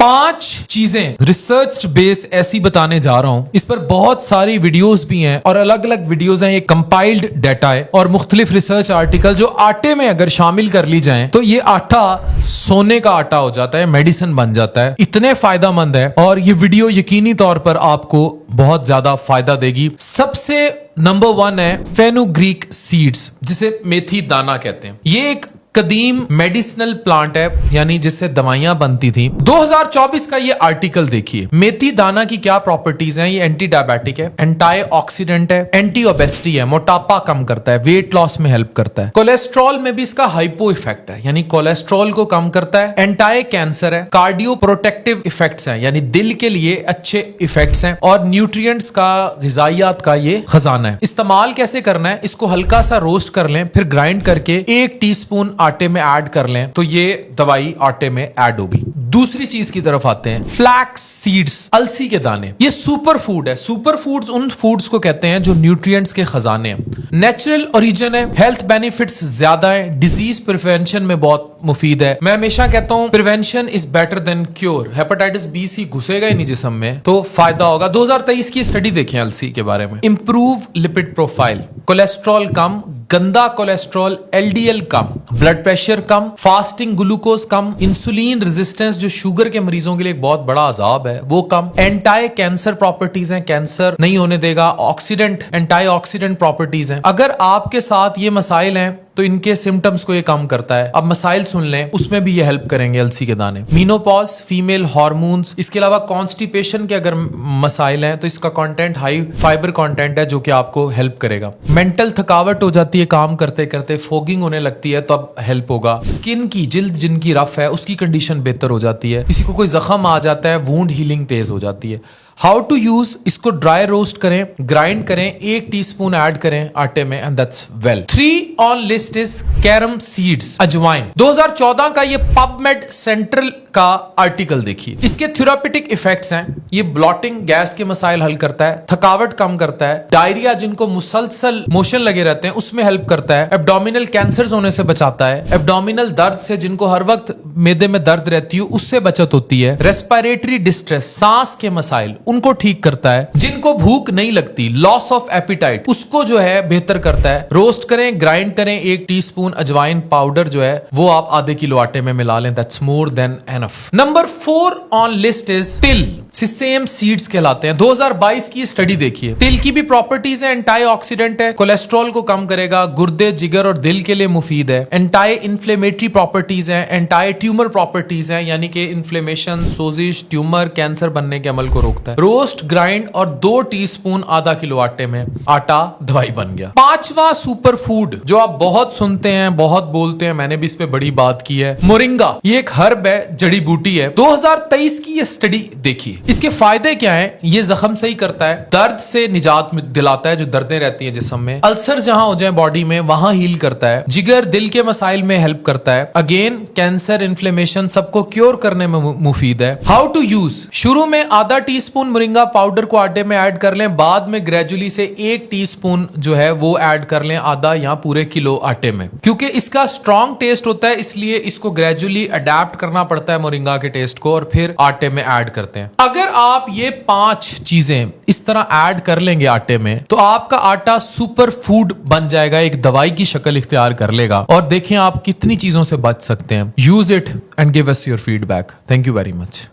5 चीजें research base ऐसी बताने जा रहा हूं। इस पर बहुत सारी वीडियोस भी हैं और अलग अलग वीडियोस हैं। ये कंपाइल्ड डाटा है और मुख्तलिफ रिसर्च आर्टिकल जो आटे में अगर शामिल कर ली जाएं तो ये आटा सोने का आटा हो जाता है, मेडिसिन बन जाता है। इतने फायदेमंद है और ये वीडियो यकीनी तौर पर आपको बहुत ज्यादा फायदा देगी। सबसे नंबर 1 है फेनुग्रीक सीड्स, जिसे मेथी दाना कहते हैं। ये एक कदीम मेडिसिनल प्लांट है, यानी जिससे दवाइयां बनती थी। 2024 का ये आर्टिकल देखिए। मेथी दाना की क्या प्रॉपर्टीज हैं? ये एंटी डायबिटिक है, एंटी ऑक्सीडेंट है, एंटी ओबेसिटी है, मोटापा कम करता है, वेट लॉस में हेल्प करता है। कोलेस्ट्रॉल में भी इसका हाइपो इफेक्ट है, यानी कोलेस्ट्रॉल को कम करता है। एंटी कैंसर है, कार्डियो प्रोटेक्टिव इफेक्ट्स हैं, यानी दिल के लिए अच्छे इफेक्ट्स हैं। और न्यूट्रिएंट्स का, ग़िज़ाइयात का ये खजाना है। इस्तेमाल कैसे करना है? इसको हल्का सा रोस्ट कर लें, फिर ग्राइंड करके 1 टीस्पून आटे में ऐड कर लें तो ये दवाई आटे में ऐड होगी। दूसरी चीज की तरफ आते हैं, फ्लैक्स सीड्स, अलसी के दाने। ये सुपर फूड है। सुपर फूड्स उन फूड्स को कहते हैं जो न्यूट्रिएंट्स के खजाने हैं। नेचुरल ओरिजिन है, हेल्थ बेनिफिट्स ज्यादा है, डिजीज प्रिवेंशन में बहुत मुफीद है। मैं हमेशा कहता हूं prevention is better than cure. Hepatitis B C घुसेगा ही नहीं जिस्म में तो फायदा होगा। 2023 की स्टडी देखिए अलसी के बारे में। इंप्रूव लिपिड प्रोफाइल, कोलेस्ट्रॉल कम, गंदा कोलेस्ट्रॉल एलडीएल कम, ब्लड प्रेशर कम, फास्टिंग ग्लूकोज कम, इंसुलिन रेजिस्टेंस जो शुगर के मरीजों के लिए एक बहुत बड़ा अजाब है वो कम, एंटी कैंसर प्रॉपर्टीज हैं, कैंसर नहीं होने देगा, ऑक्सीडेंट, एंटी ऑक्सीडेंट प्रॉपर्टीज हैं। अगर आपके साथ ये मसाइल हैं तो इनके सिम्टम्स को ये कम करता है। अब मसाइल सुन लें, उसमें भी ये हेल्प करेंगे अलसी के दाने। मीनोपॉज, फीमेल हार्मोन्स, इसके अलावा कॉन्स्टिपेशन के अगर मसाइल हैं तो इसका कंटेंट हाई फाइबर कंटेंट है जो कि आपको हेल्प करेगा। मेंटल थकावट हो जाती है काम करते करते, फोगिंग होने लगती है तो अब हेल्प होगा। स्किन की, जिल्द जिनकी रफ है उसकी कंडीशन बेहतर हो जाती है। किसी को कोई जख्म आ जाता है, वूंड हीलिंग तेज हो जाती है। हाउ टू यूज, इसको ड्राई रोस्ट करें, ग्राइंड करें, 1 टीस्पून ऐड करें आटे में and that's well. 3 on list is carom seeds, अजवाइन। 2014 का ये पबमेड सेंट्रल का आर्टिकल देखिए। इसके थेराप्यूटिक इफेक्ट्स हैं। ये ब्लॉटिंग, गैस के मसाइल हल करता है, थकावट कम करता है, डायरिया जिनको मुसलसल मोशन लगे रहते हैं उसमें हेल्प करता है, एब्डोमिनल कैंसर होने से बचाता है, एब्डोमिनल दर्द से जिनको हर वक्त मेदे में दर्द रहती है उससे बचत होती है, रेस्पिरेटरी डिस्ट्रेस, सांस के मसाइल उनको ठीक करता है, जिनको भूख नहीं लगती, लॉस ऑफ एपिटाइट, उसको जो है बेहतर करता है। रोस्ट करें, ग्राइंड करें, 1 टीस्पून अजवाइन पाउडर जो है वो आप आधे किलो आटे में मिला लें, that's more than enough. Number 4 on list is तिल, सिसेम सीड्स कहलाते हैं। 2022 की स्टडी देखिए। तिल की भी प्रॉपर्टीज है, एंटी ऑक्सीडेंट है, कोलेस्ट्रॉल को कम करेगा, गुर्दे, जिगर और दिल के लिए मुफीद है, एंटी इन्फ्लेमेटरी प्रॉपर्टीज है, एंटी ट्यूमर प्रॉपर्टीज है, यानी कि इन्फ्लेमेशन, सोजिश, ट्यूमर, कैंसर बनने के अमल को रोकता है। रोस्ट, ग्राइंड और 2 टीस्पून आधा किलो आटे में आटा दवाई बन गया। 5वां सुपर फूड जो आप बहुत सुनते हैं, बहुत बोलते हैं, मैंने भी इस पे बड़ी बात की है, मोरिंगा। ये एक हर्ब है, जड़ी बूटी है। 2023 की ये स्टडी देखिए। इसके फायदे क्या हैं? ये जख्म सही करता है, दर्द से निजात दिलाता है, जो दर्दें रहती हैं जिस्म में, अल्सर जहां हो जाए बॉडी में वहां हील करता है, जिगर, दिल के मसाइल में हेल्प करता है, अगेन कैंसर, इन्फ्लेमेशन सबको क्योर करने में मुफीद है। हाउ टू यूज, शुरू में आधा टीस्पून मोरिंगा पाउडर को आटे में ऐड कर लें, बाद में ग्रेजुअली से 1 टीस्पून जो है वो ऐड कर लें आधा या पूरे किलो आटे में। क्योंकि इसका स्ट्रॉन्ग टेस्ट होता है इसलिए इसको ग्रेजुअली अडेप्ट करना पड़ता है मोरिंगा के टेस्ट को, और फिर आटे में ऐड करते हैं। अगर आप ये 5 चीजें इस तरह ऐड कर लेंगे आटे में तो आपका आटा सुपर फूड बन जाएगा, एक दवाई की शक्ल इख्तियार कर लेगा। और देखें आप कितनी चीजों से बच सकते हैं। Use it and give us your feedback. Thank you very much.